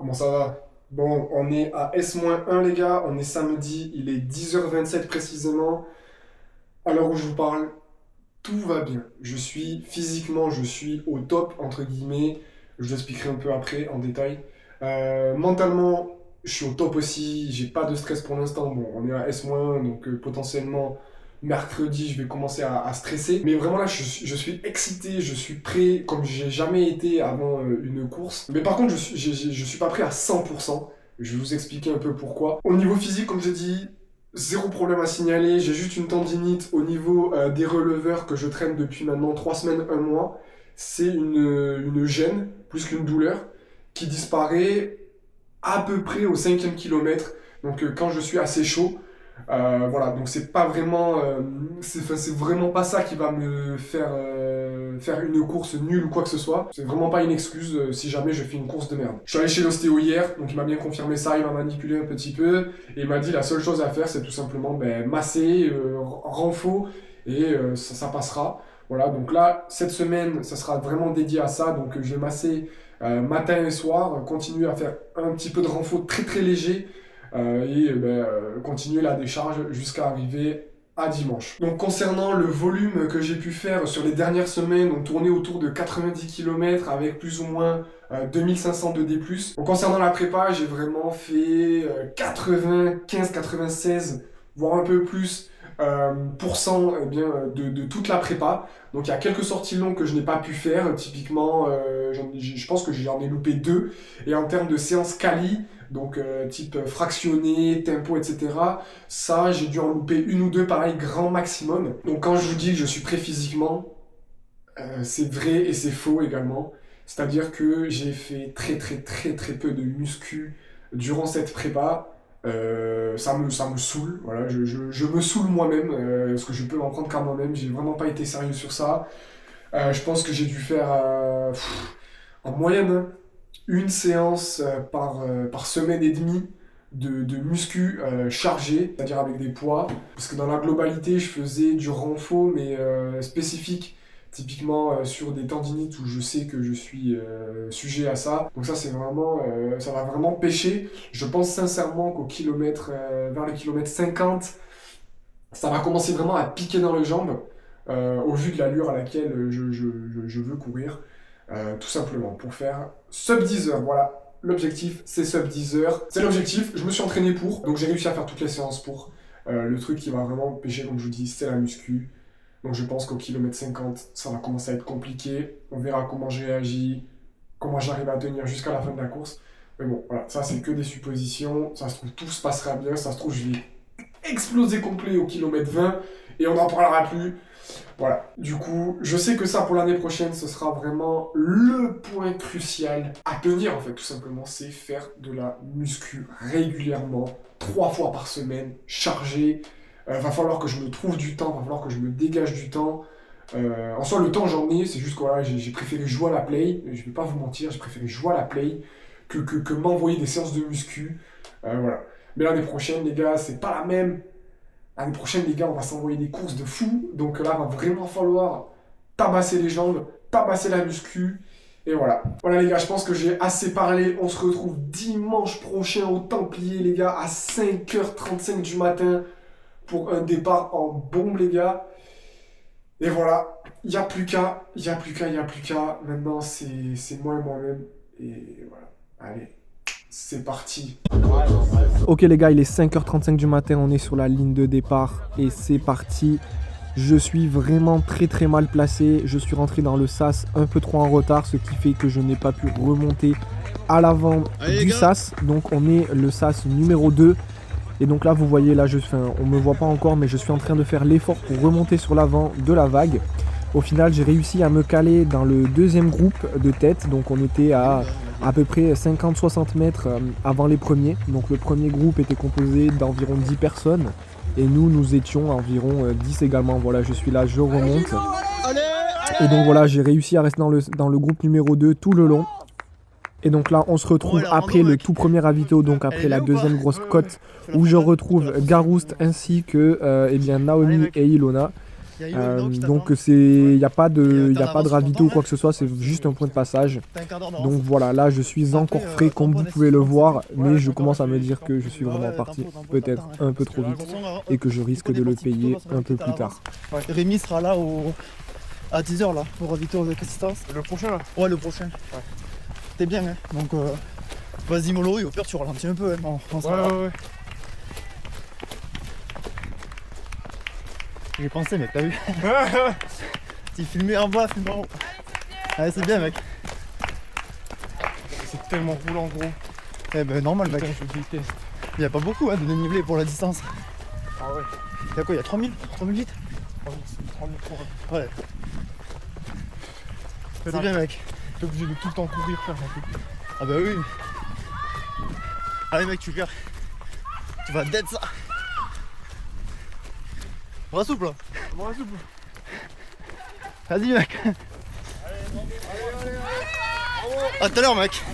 Comment ça va? Bon, on est à S-1 les gars, on est samedi, il est 10h27 précisément. À l'heure où je vous parle, tout va bien. Physiquement, je suis au top, entre guillemets. Je vous expliquerai un peu après en détail. Mentalement, je suis au top aussi, j'ai pas de stress pour l'instant. Bon, on est à S-1, donc potentiellement mercredi, je vais commencer à stresser. Mais vraiment là, je suis excité, je suis prêt comme j'ai jamais été avant une course. Mais par contre, je suis pas prêt à 100%. Je vais vous expliquer un peu pourquoi. Au niveau physique, comme j'ai dit, zéro problème à signaler. J'ai juste une tendinite au niveau des releveurs que je traîne depuis maintenant 3 semaines, un mois. C'est une gêne, plus qu'une douleur, qui disparaît à peu près au 5e kilomètre. Donc quand je suis assez chaud. Voilà, donc c'est pas vraiment, c'est vraiment pas ça qui va me faire une course nulle ou quoi que ce soit. C'est vraiment pas une excuse si jamais je fais une course de merde. Je suis allé chez l'ostéo hier, donc il m'a bien confirmé ça, il m'a manipulé un petit peu et il m'a dit la seule chose à faire c'est tout simplement masser, renfo et ça passera. Voilà, donc là cette semaine ça sera vraiment dédié à ça, donc je vais masser matin et soir, continuer à faire un petit peu de renfo très très léger continuer la décharge jusqu'à arriver à dimanche. Donc concernant le volume que j'ai pu faire sur les dernières semaines, on tournait autour de 90 km avec plus ou moins 2500 de D+. Donc concernant la prépa, j'ai vraiment fait 95, 96, voire un peu plus de toute la prépa. Donc il y a quelques sorties longues que je n'ai pas pu faire. Typiquement, je pense que j'en ai loupé 2. Et en termes de séances quali, donc type fractionné, tempo, etc. Ça, j'ai dû en louper une ou deux, pareil, grand maximum. Donc quand je vous dis que je suis prêt physiquement, c'est vrai et c'est faux également. C'est-à-dire que j'ai fait très très très très peu de muscu durant cette prépa. Ça me saoule, voilà, je me saoule moi-même, parce que je peux m'en prendre qu'à moi-même, j'ai vraiment pas été sérieux sur ça. Je pense que j'ai dû faire en moyenne hein, une séance par semaine et demie de muscu chargé, c'est-à-dire avec des poids. Parce que dans la globalité, je faisais du renfo, mais spécifique, typiquement sur des tendinites où je sais que je suis sujet à ça. Donc ça, c'est vraiment, ça va vraiment pêcher. Je pense sincèrement qu'au kilomètre, vers le kilomètre 50, ça va commencer vraiment à piquer dans les jambes, au vu de l'allure à laquelle je veux courir. Tout simplement pour faire sub 10 heures. Voilà, l'objectif c'est sub 10 heures. C'est l'objectif, je me suis entraîné pour, donc j'ai réussi à faire toutes les séances pour. Le truc qui va vraiment pêcher, comme je vous dis, c'est la muscu. Donc je pense qu'au kilomètre 50, ça va commencer à être compliqué. On verra comment je réagis, comment j'arrive à tenir jusqu'à la fin de la course. Mais bon, voilà, ça c'est que des suppositions. Ça se trouve, tout se passera bien. Ça se trouve, je vais exploser complet au kilomètre 20 et on n'en parlera plus. Voilà. Du coup, je sais que ça pour l'année prochaine, ce sera vraiment le point crucial à tenir en fait, tout simplement, c'est faire de la muscu régulièrement, 3 fois par semaine, chargé. Va falloir que je me trouve du temps, va falloir que je me dégage du temps. En soi, le temps j'en ai, c'est juste que voilà, j'ai préféré jouer à la play. Je vais pas vous mentir, j'ai préféré jouer à la play que m'envoyer des séances de muscu. Voilà. Mais l'année prochaine, les gars, c'est pas la même. L'année prochaine, les gars, on va s'envoyer des courses de fou. Donc là, il va vraiment falloir tabasser les jambes, tabasser la muscu. Et voilà. Voilà, les gars, je pense que j'ai assez parlé. On se retrouve dimanche prochain au Templier, les gars, à 5h35 du matin pour un départ en bombe, les gars. Et voilà. Il n'y a plus qu'à. Il n'y a plus qu'à. Il n'y a plus qu'à. Maintenant, c'est moi et moi-même. Et voilà. Allez. C'est parti. Ok les gars, il est 5h35 du matin, on est sur la ligne de départ et c'est parti. Je suis vraiment très mal placé, je suis rentré dans le sas un peu trop en retard, ce qui fait que je n'ai pas pu remonter à l'avant du sas. Donc on est le sas numéro 2. Et donc là vous voyez, là on me voit pas encore, mais je suis en train de faire l'effort pour remonter sur l'avant de la vague. Au final j'ai réussi à me caler dans le deuxième groupe de tête, donc on était à peu près 50-60 mètres avant les premiers. Donc le premier groupe était composé d'environ 10 personnes et nous étions environ 10 également. Voilà, je suis là, je remonte. Et donc voilà, j'ai réussi à rester dans le groupe numéro 2 tout le long. Et donc là, on se retrouve après le tout premier ravito, donc après la deuxième grosse côte, où je retrouve Garoust ainsi que Naomi et Ilona. Donc il n'y a pas de ravito ou quoi que ce soit, c'est juste un point de passage. Donc voilà, là je suis encore frais comme vous pouvez le voir, mais je commence à me dire que je suis vraiment parti peut-être un peu trop vite et que je risque de le payer un peu plus tard. Rémi sera là à 10h là pour ravito avec assistance. Le prochain là? Ouais, le prochain. Ouais. T'es bien, hein. Donc vas-y mollo, et au pire tu ralentis un peu. Hein. Ouais. J'ai pensé, mec, t'as vu? Tu filmais en bas, filmé en haut. Ouais, c'est bien, mec. C'est tellement roulant, gros. Eh ben, normal, mec. Putain, je déteste. Il y a pas beaucoup hein, de dénivelé pour la distance. Ah ouais. Il y a quoi? Il y a 3000 litres? 30 000. Ouais. C'est bien, mec. T'es obligé de tout le temps courir, faire un peu. Ah bah oui. Allez, mec, tu gères. Tu vas dead ça. Bras souple là. Bras souple. Vas-y, mec. À tout à l'heure, mec.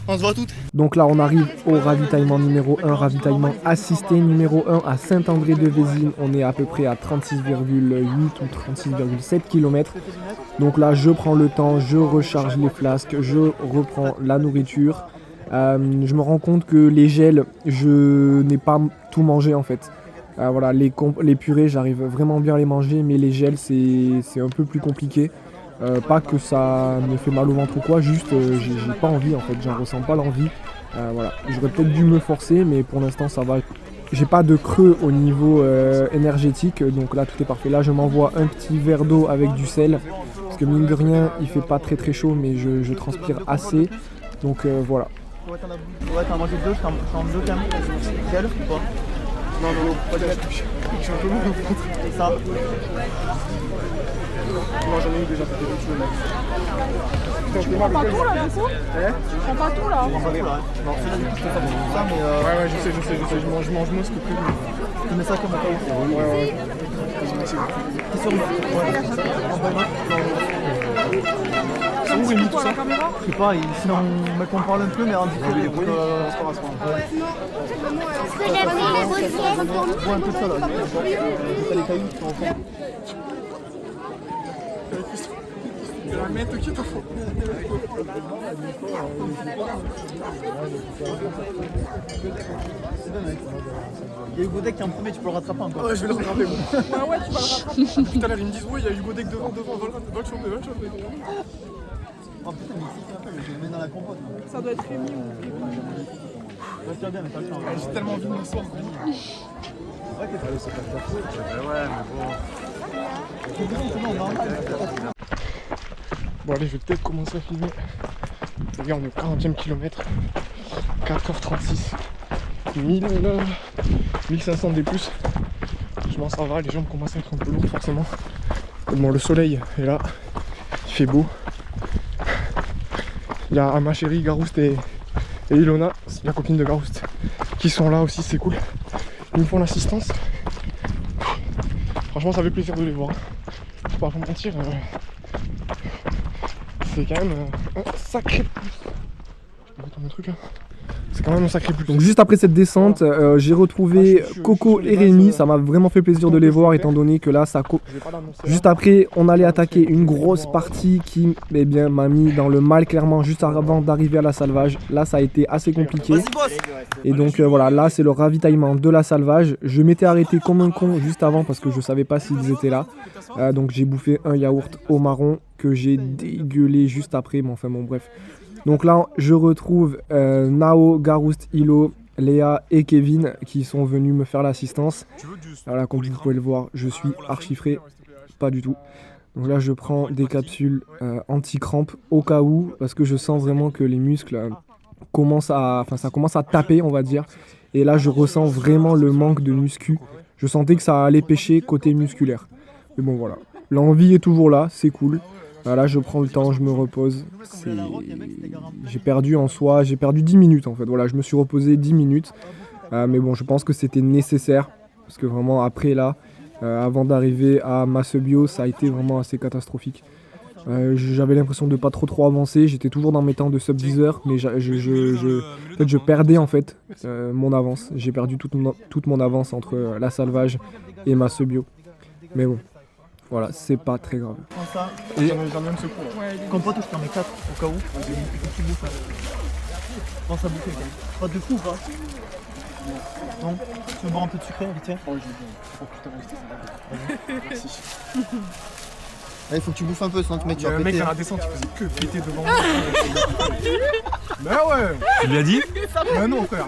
On se voit toutes. Donc là on arrive au ravitaillement numéro 1, ravitaillement assisté numéro 1 à Saint-André-de-Vézines. On est à peu près à 36,8 ou 36,7 km. Donc là je prends le temps, je recharge les flasques, je reprends la nourriture. Je me rends compte que les gels, je n'ai pas tout mangé en fait. Voilà, les purées j'arrive vraiment bien à les manger, mais les gels c'est un peu plus compliqué. Pas que ça me fait mal au ventre ou quoi, juste j'ai pas envie en fait, j'en ressens pas l'envie. Voilà, j'aurais peut-être dû me forcer, mais pour l'instant ça va. J'ai pas de creux au niveau énergétique, donc là tout est parfait. Là je m'envoie un petit verre d'eau avec du sel, parce que mine de rien il fait pas très chaud, mais je transpire assez, donc voilà. Ouais, t'en as mangé deux, je t'en deux quand même. Sel ou pas? Non, pas de je suis un peu lourd au ventre. Et ça? Non, j'en ai eu déjà, ça fait quelque chose, mec. Tu prends pas tout là du coup? Tu prends pas tout là? Je prends pas tout là. Non, c'est ça, mais Ouais, je sais, je mange moins ce que prévu. tu mets ça comme un caillou. Ouais. Qui sont C'est où Rémi tout ça? Je sais pas, sinon mec on parle un peu mais en différé. Donc bois un peu de ça là. T'as les cailloux qui sont au fond. La mettre qui t'en faut. C'est bien mec. Il y a Hugo Deck qui est en premier, tu peux le rattraper encore. Ouais, je vais le rattraper moi. Ouais, tu vas le rattraper. Tout à l'heure ils me disent ouais, il y a Hugo Deck devant, va le choper. Oh putain, mais c'est je le mets dans la compote. Ça doit être Rémi ou Rémi. Ouais, tu vas bien, mais t'as le temps. J'ai tellement envie de m'asseoir. Ouais, c'est pas ça. Ouais, mais bon. Bon allez, je vais peut-être commencer à filmer. Regarde, on est au 40e kilomètre. 4h36. 1500 des plus. Je m'en ça va, les jambes commencent à être un peu lourdes forcément. Bon, le soleil est là, il fait beau. Il y a ma chérie Garouste et Ilona, c'est la copine de Garouste, qui sont là aussi, c'est cool. Ils me font l'assistance. Franchement, ça fait plaisir de les voir. Faut pas vous mentir, c'est quand même un sacré plus. Je peux mettre un truc là. C'est quand même un sacré plus. Donc juste après cette descente, j'ai retrouvé Coco et Rémi, ça m'a vraiment fait plaisir de les voir étant donné que là ça juste après on allait attaquer une grosse partie qui m'a mis dans le mal clairement juste avant d'arriver à la salvage. Là ça a été assez compliqué. Et donc voilà, là c'est le ravitaillement de la salvage. Je m'étais arrêté comme un con juste avant parce que je savais pas s'ils étaient là. Donc j'ai bouffé un yaourt au marron que j'ai dégueulé juste après, mais enfin bon bref. Donc là, je retrouve Nao, Garouste, Ilo, Léa et Kevin qui sont venus me faire l'assistance. Voilà, comme vous pouvez le voir, je suis archi frais, pas du tout. Donc là, je prends des capsules anti-crampes au cas où, parce que je sens vraiment que les muscles ça commence à taper, on va dire. Et là, je ressens vraiment le manque de muscu. Je sentais que ça allait pêcher côté musculaire. Mais bon, voilà. L'envie est toujours là, c'est cool. Là je prends le temps, je me repose. J'ai perdu 10 minutes en fait. Voilà, je me suis reposé 10 minutes. Mais bon, je pense que c'était nécessaire. Parce que vraiment après là, avant d'arriver à Massebio, ça a été vraiment assez catastrophique. J'avais l'impression de pas trop avancer. J'étais toujours dans mes temps de sub 10 heures. Mais je perdais en fait mon avance. J'ai perdu toute mon avance entre la salvage et Massebio. Mais bon, voilà, c'est pas très grave. Prends ça. J'en ai un de secours. Là. Ouais, il est- Compote, je t'en mets 4 au cas où. Il faut que tu bouffes. Pense à bouffer, quand même. Pas de fou, quoi. Non. Tu veux boire un peu de sucré, vite fait? Oh, je vais bien. Oh putain, restez, ça va. Merci. Allez, il faut que tu bouffes un peu, sinon tu mets Il y a un mec dans la descente, il faisait que péter devant moi. Mais ouais. Tu lui as dit? Mais non, frère.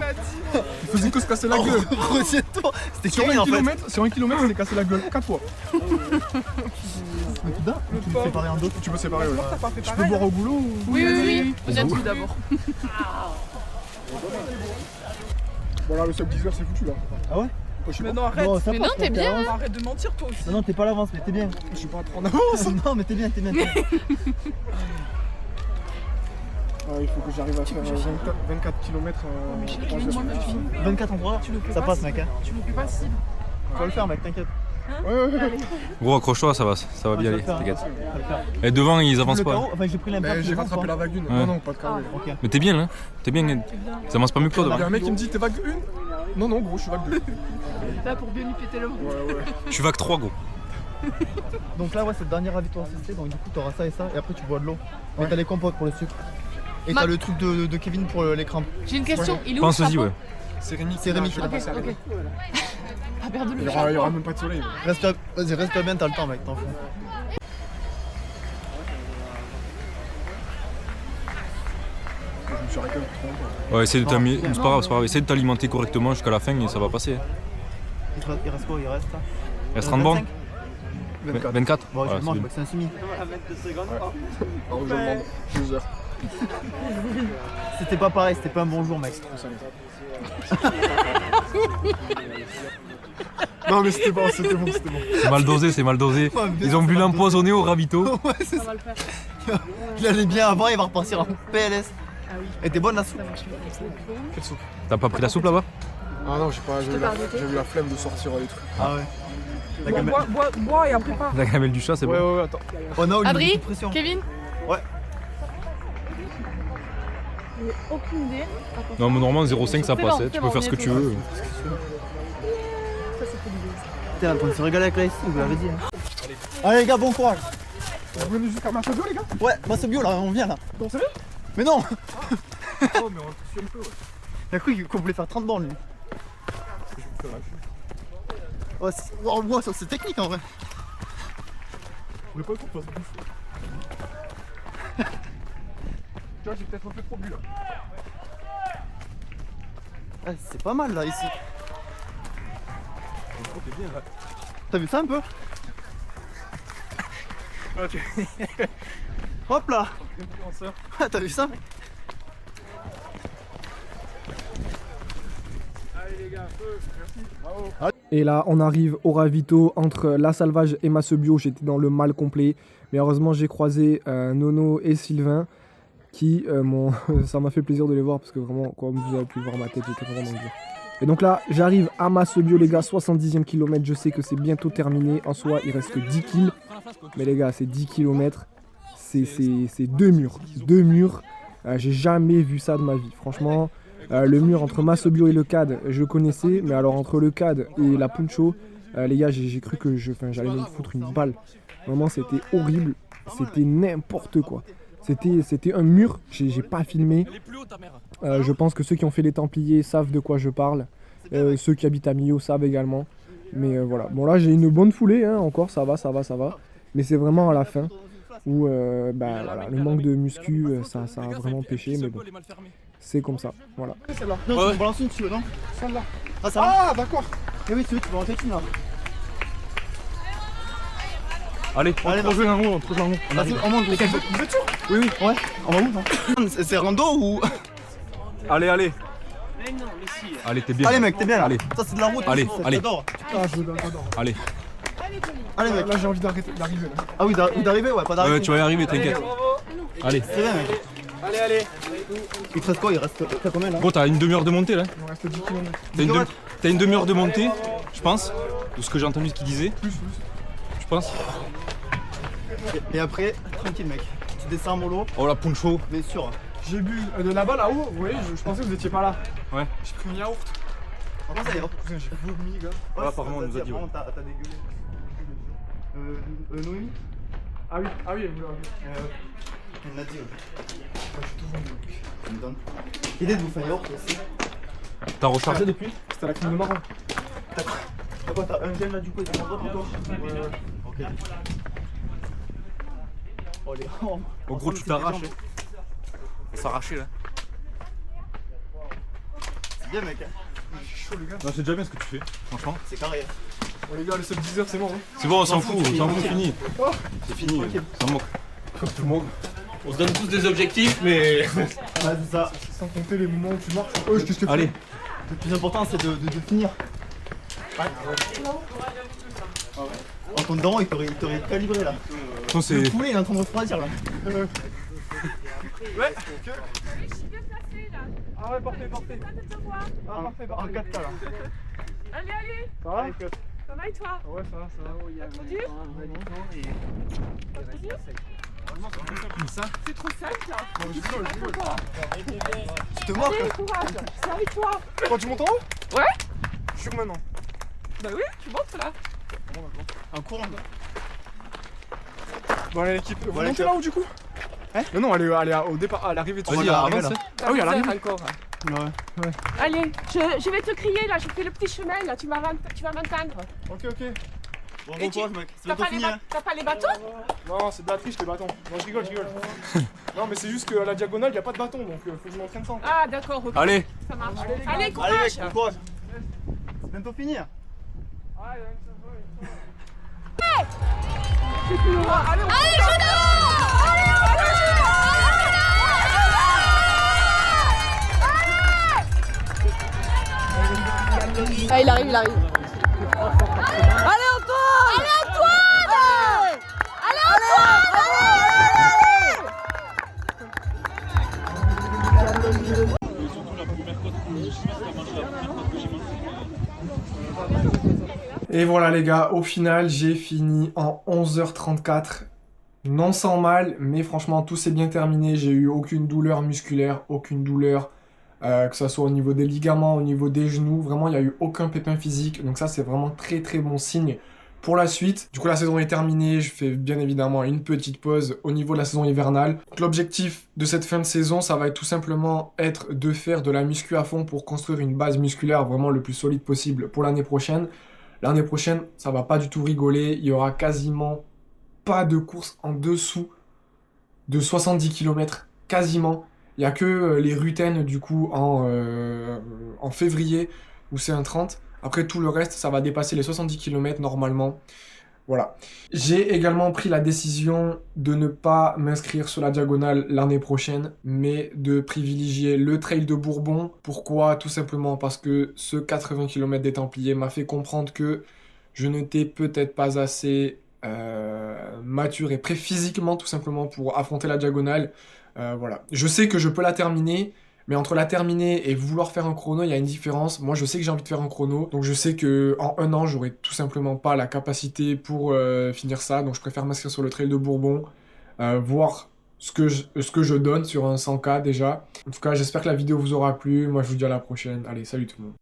Il faisait que se casser la gueule. Retiens-toi. C'était Sur Kevin, un en fait. kilomètre, sur 1 km, il s'est cassé la gueule 4 fois. Mais tout d'un, tu me séparer en deux. Tu peux séparer, ouais. T'as pas fait Je peux pareil, boire au boulot ou... Oui, oui, oui. On a tout d'abord. Voilà, le sub 10 heures, c'est foutu là. Ah ouais? Mais non, arrête. Bon, ça Mais passe, non, t'es frère, bien, avance. Arrête de mentir, toi aussi. Non, non, t'es pas à l'avance, mais t'es bien. Je suis pas à 30 d'avance. Non, mais t'es bien, t'es bien. T'es bien. Il faut que j'arrive à faire 24 km Mais je en l'ai 3 fait heures. moi-même, je fais. 24 endroits, Tu le fais ça pas passe, si- mec. Hein. Tu le fais pas si. Tu vas le faire, mec, t'inquiète. Ouais. Gros, accroche-toi, ça va bien aller, Tu vas le t'inquiète. faire, tu vas le faire. Et devant, ils avancent Le pas. carreau, enfin, j'ai pris l'impact. Mais j'ai devant, rattrapé toi. la vague 1. Ouais. Non, non, pas de carré. Ok. Mais t'es bien là, t'es bien. Ça avance pas mieux que toi Il y a devant. un mec qui me dit t'es vague 1. Non, non, gros, je suis vague 2. Là, pour bien lui péter le ventre. Ouais. Je suis vague 3, gros. Donc là, ouais, c'est le dernier ravito assisté, donc du coup, t'auras ça et ça, et après, tu bois de l'eau. Mais t'as les compotes pour le sucre. Et t'as le truc de Kevin pour les crampes. J'ai une question, il est où Pense-y, ouais. C'est Rémi. C'est Rémi qui qui l'a l'a passé à Rémi. Pas perdu Il le y aura chapeau. même pas de soleil. Vas-y, reste bien, t'as le temps, mec, t'en fous. Je me suis arrêté au tronc. Ouais, essaie de t'alimenter. C'est pas grave, essaie de t'alimenter correctement jusqu'à la fin et ça va passer. Il reste quoi? Il reste Il reste 30 bornes 24. 24. Bon, Voilà, je mange, c'est mec, c'est un semi. Alors, je demande 2 heures. C'était pas pareil, c'était pas un bon jour, mec. Non, mais c'était bon. C'est mal dosé, c'est mal dosé. Ouais, mais Ils ont bu l'empoisonné au ravito. Ouais, c'est ça. va le faire. Il allait bien avant, il va repartir en PLS. Ah oui. Elle était bonne la soupe. Quelle soupe? T'as pas pris la soupe là-bas? Ah non, j'ai eu la flemme de sortir les trucs. Ah ouais. La gamelle. Bois et après pas. La gamelle du chat, c'est bon. Ouais, attends. Oh non, il met Adri, beaucoup de pression. Kevin, J'ai aucune idée. Non, mais normalement 0,5 ça C'est passe. bon, Tu c'est peux bon, faire ce que on y tu est veux. Ça, c'est l'idée. T'es en train de se régaler avec la ici, vous l'avez dit. Hein. Allez les gars, bon courage. Vous venez jusqu'à ma radio, les gars? Ouais, moi c'est bio là, on vient là. T'es sérieux? Mais non. Oh, mais on suit un peu, ouais. Il a cru qu'on voulait faire 30 bornes lui. Ouais, ouais, ça c'est technique en vrai. On est pas trop pas. Tu vois, j'ai peut-être un peu trop bu là. Ah, c'est pas mal là ici. Oh, t'es bien là. T'as vu ça un peu? Ok. Hop là. Ah, t'as vu ça? Allez les gars, feu, merci. Bravo. Et là, on arrive au ravito entre La Salvage et Massebio. J'étais dans le mal complet. Mais heureusement, j'ai croisé Nono et Sylvain qui m'ont. Ça m'a fait plaisir de les voir parce que vraiment, comme vous avez pu voir ma tête, j'étais vraiment dur. Et donc là, j'arrive à Massebio, les gars, 70e kilomètre. Je sais que c'est bientôt terminé. En soi, il reste que 10 kills. Mais les gars, c'est 10 km. C'est 2 murs. 2 murs. J'ai jamais vu ça de ma vie. Franchement, le mur entre Massebio et le CAD, je connaissais. Mais alors, entre le CAD et la Puncho, les gars, j'ai cru que j'allais me foutre une balle. Vraiment, c'était horrible. C'était n'importe quoi. C'était un mur. J'ai pas filmé. Je pense que ceux qui ont fait les Templiers savent de quoi je parle. Ceux qui habitent à Millau savent également. Mais voilà. Bon, là, j'ai une bonne foulée. Hein, encore, ça va. Mais c'est vraiment à la fin où voilà, le manque de muscu, ça a vraiment pêché. Mais bon, c'est comme ça. Voilà. Celle-là. Non, Ouais. tu me balances une dessus, non? Celle-là. Ah, ça va? Ah, d'accord. Eh oui, tu peux rentrer une là. Allez, Allez, on joue un roue, on joue un roue. Vas-y, on monte les gars. Vous êtes sûr? Oui, oui, ouais. On va où non? C'est rando ou? Allez. Allez, t'es bien. Allez, mec, t'es bien là. Allez. Ça, c'est de la route. Allez, ça, allez. j'adore. Ah, j'adore. Allez. Allez, mec. Là, j'ai envie d'arriver là. Ah oui, d'arriver, ouais, pas d'arriver. Ouais, tu vas y arriver, t'inquiète. Allez. C'est bien, mec. Allez. Il te reste quoi? Il reste. T'as combien là? Gros, t'as une demi-heure de montée là. Il me reste 10 km. T'as une demi-heure de montée, je pense. De ce que j'ai entendu ce qu'il disait. Plus. Je pense. Et après, tranquille, mec. Tu descends mollo, Oh la puncho. mais sûr. J'ai bu de là-bas là-haut, vous voyez, je pensais que vous étiez pas là. Ouais. J'ai pris un yaourt. Comment ça ira? Cousin, j'ai vomi, gars. Ouais, apparemment, on nous a dit, ouais. T'as dégueulé. Noémie. Ah oui, elle voulait. Elle l'a dit. Moi, je suis toujours nul. Elle me donne. L'idée de vous faire yaourt aussi. T'as rechargé depuis? C'était la clim de marron. T'as quoi? T'as un gel là du coup et t'as un droite encore? Ouais. Ok. Oh les gars. Au gros, tu t'arraches. On s'arracher là. C'est bien mec. Je suis chaud, les gars. Non, c'est déjà bien ce que tu fais, franchement. C'est carré. Bon, les gars, le sub 10h, c'est bon. Hein. C'est bon, on s'en fout, c'est fini. C'est fini, Tranquille. ça manque. Tout le monde. On se donne tous des objectifs, mais. Ouais, c'est ça. Sans compter les moments où tu marches. Oh, je te Allez. Le plus important c'est de finir. En ton dedans, il t'aurait calibré là. Non, c'est. Le poulet il est en train de refroidir là. Ouais. Je suis bien placée là. Ah ouais, parfait. Ah, parfait. En 4K là. Allez, allez. Ça va? Ça va et toi? Ouais, ça va. Pas trop dur? Pas trop dur? C'est trop sec là. Tu te moques Allez, courage. C'est avec toi. Quand tu montes en haut? Ouais. Je suis sûr maintenant. Bah oui, tu montes là. en courant. Bon, allez, l'équipe. Vous Voilà, montez l'équipe. là-haut du coup? Non, non, elle est au départ, à l'arrivée de Vas-y, là, avance. là. Ah oui, à l'arrivée. encore. Ouais. Allez, je vais te crier là, je fais le petit chemin là, tu vas m'entendre. Ok. Bon Et tu- courage mec. C'est T'as bientôt pas, fini hein. t'as pas les bâtons? Non, c'est de la triche les bâtons. Non, je rigole. Non, mais c'est juste qu'à la diagonale, il n'y a pas de bâton, donc faut que je m'entraîne sans. Ah d'accord, ok. Allez. Ça marche. Allez, Allez courage. mec, bon courage. C'est bientôt fini. hein. Ah, il arrive. Allez Antoine! Et voilà les gars, au final j'ai fini en 11h34, non sans mal, mais franchement tout s'est bien terminé, j'ai eu aucune douleur musculaire, aucune douleur, que ce soit au niveau des ligaments, au niveau des genoux, vraiment il n'y a eu aucun pépin physique, donc ça c'est vraiment très bon signe pour la suite. Du coup la saison est terminée, je fais bien évidemment une petite pause au niveau de la saison hivernale. L'objectif de cette fin de saison, ça va être tout simplement être de faire de la muscu à fond pour construire une base musculaire vraiment le plus solide possible pour l'année prochaine. L'année prochaine, ça va pas du tout rigoler. Il y aura quasiment pas de course en dessous de 70 km. Quasiment. Il y a que les Rutaines, du coup, en février, où c'est un 30. Après, tout le reste, ça va dépasser les 70 km normalement. Voilà. J'ai également pris la décision de ne pas m'inscrire sur la diagonale l'année prochaine, mais de privilégier le trail de Bourbon. Pourquoi? Tout simplement parce que ce 80 km des Templiers m'a fait comprendre que je n'étais peut-être pas assez mature et prêt physiquement tout simplement pour affronter la diagonale. Voilà. Je sais que je peux la terminer, mais entre la terminer et vouloir faire un chrono, il y a une différence. Moi, je sais que j'ai envie de faire un chrono, donc je sais que en un an, j'aurai tout simplement pas la capacité pour finir ça. Donc, je préfère m'inscrire sur le trail de Bourbon, voir ce que je donne sur un 100K déjà. En tout cas, j'espère que la vidéo vous aura plu. Moi, je vous dis à la prochaine. Allez, salut tout le monde.